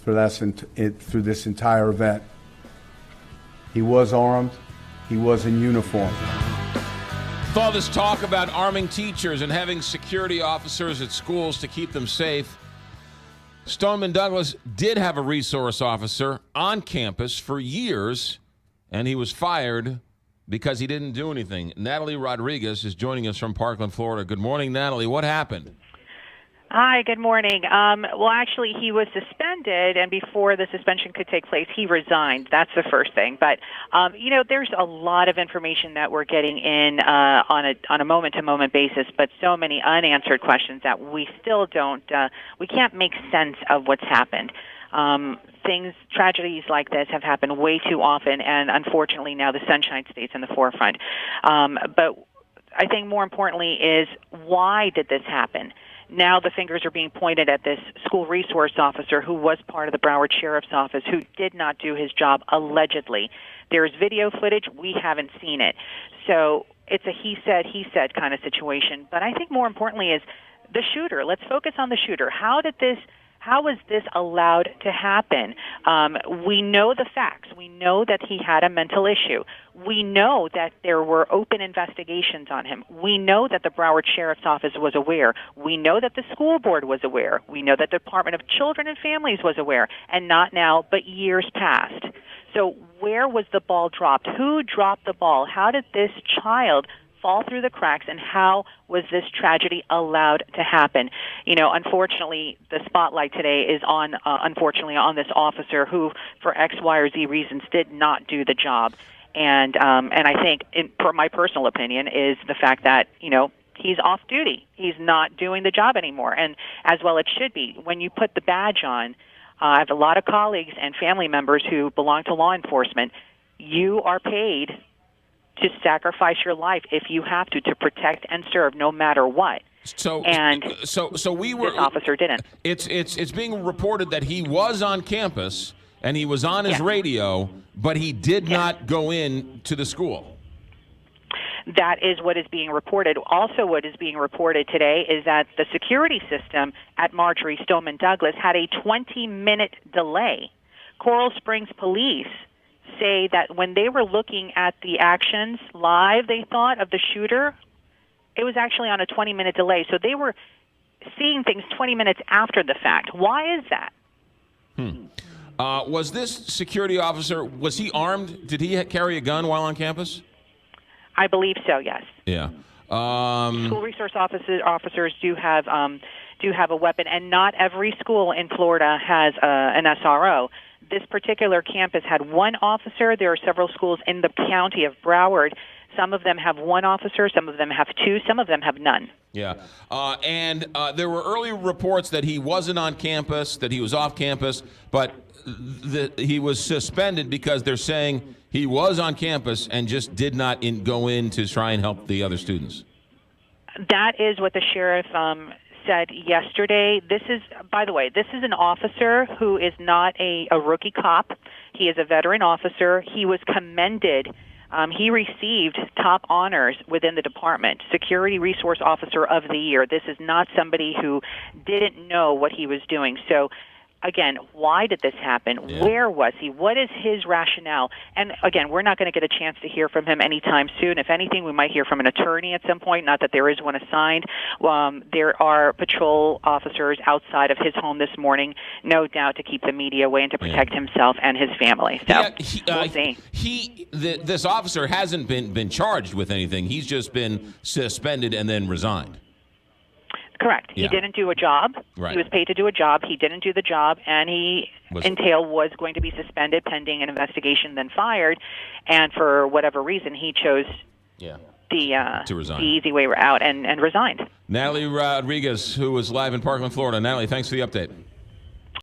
through this entire event. He was armed. He was in uniform. With all this talk about arming teachers and having security officers at schools to keep them safe, Stoneman Douglas did have a resource officer on campus for years, and he was fired because he didn't do anything. Natalie Rodriguez is joining us from Parkland, Florida. Good morning, Natalie. What happened? Hi, good morning. Well, actually, he was suspended, and before the suspension could take place, he resigned. That's the first thing. But, there's a lot of information that we're getting in on a moment-to-moment basis, but so many unanswered questions that we still we can't make sense of what's happened. Tragedies like this have happened way too often, and unfortunately now the Sunshine State's in the forefront. But I think more importantly is, why did this happen? Now the fingers are being pointed at this school resource officer who was part of the Broward Sheriff's Office who did not do his job, allegedly. There's video footage. We haven't seen it. So it's a he said kind of situation. But I think more importantly is the shooter. Let's focus on the shooter. How was this allowed to happen? We know the facts. We know that he had a mental issue. We know that there were open investigations on him. We know that the Broward Sheriff's Office was aware. We know that the school board was aware. We know that the Department of Children and Families was aware, and not now, but years past. So where was the ball dropped? Who dropped the ball? How did this child fall through the cracks, and how was this tragedy allowed to happen? Unfortunately, the spotlight today is unfortunately on this officer who, for X, Y, or Z reasons, did not do the job. And I think, for my personal opinion, is the fact that, he's off duty. He's not doing the job anymore, and as well it should be. When you put the badge on, I have a lot of colleagues and family members who belong to law enforcement. You are paid to sacrifice your life if you have to protect and serve no matter what. So this officer didn't. It's being reported that he was on campus and he was on his radio, but he did not go in to the school. That is what is being reported. Also, what is being reported today is that the security system at Marjorie Stoneman Douglas had a 20-minute delay. Coral Springs Police say that when they were looking at the actions live, they thought, of the shooter, it was actually on a 20-minute delay. So they were seeing things 20 minutes after the fact. Why is that? Was this security officer, was he armed? Did he carry a gun while on campus? I believe so, yes. Yeah. School resource officers do have a weapon, and not every school in Florida has an SRO. This particular campus had one officer. There are several schools in the county of Broward. Some of them have one officer. Some of them have two. Some of them have none. Yeah. And there were early reports that he wasn't on campus, that he was off campus, but he was suspended because they're saying he was on campus and just did not go in to try and help the other students. That is what the sheriff said yesterday. By the way, this is an officer who is not a rookie cop. He is a veteran officer. He was commended. He received top honors within the department, Security Resource Officer of the Year. This is not somebody who didn't know what he was doing. So, again, why did this happen? Yeah. Where was he? What is his rationale? And, again, we're not going to get a chance to hear from him anytime soon. If anything, we might hear from an attorney at some point, not that there is one assigned. There are patrol officers outside of his home this morning, no doubt, to keep the media away and to protect himself and his family. So we'll see. This officer hasn't been charged with anything. He's just been suspended and then resigned. Correct. He didn't do a job. Right. He was paid to do a job. He didn't do the job, and he was going to be suspended pending an investigation, then fired. And for whatever reason, he chose to resign. The easy way out and resigned. Natalie Rodriguez, who was live in Parkland, Florida. Natalie, thanks for the update.